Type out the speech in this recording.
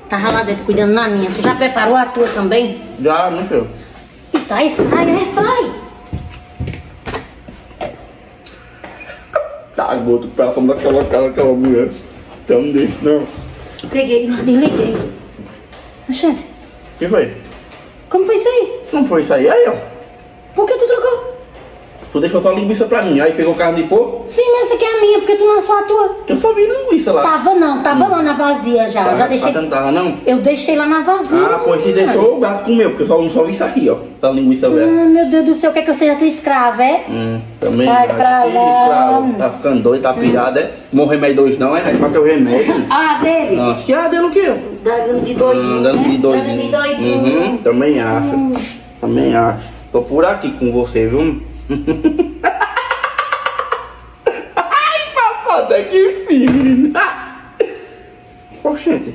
Tava lá dentro cuidando na minha. Tu já preparou a tua também? Já, não sei. E tá, airfry. Cagou, tu passa daquela cara daquela mulher. Então não deixa, não. Peguei e desliguei. Oxente, O que foi? como foi isso aí? Não foi isso aí, ó. Por que tu trocou? Tu deixou tua linguiça pra mim, aí pegou carne de porco. Sim, mas essa aqui é a minha, porque tu não assou a tua. Eu só vi linguiça lá. Tava lá na vazia já. Já deixei. Não tava, não? Eu deixei lá na vazia. Ah, pois se deixou, o gato comeu, porque eu só vi isso aqui, ó. Essa linguiça velha. Ah, meu Deus do céu, quer que eu seja tua escrava, é? Também. Vai pra lá. Escravo, tá ficando doido, tá pirado, é? Morro remédio hoje não, é? É pra teu remédio. Ah, dele? Nossa, que dele o quê? Dando de doidinho, Dando de né? doidinho. Dando de doidinho. Também acho. Também acho. Tô por aqui com você, viu? Ai, papada, que filho, menina. Oxente.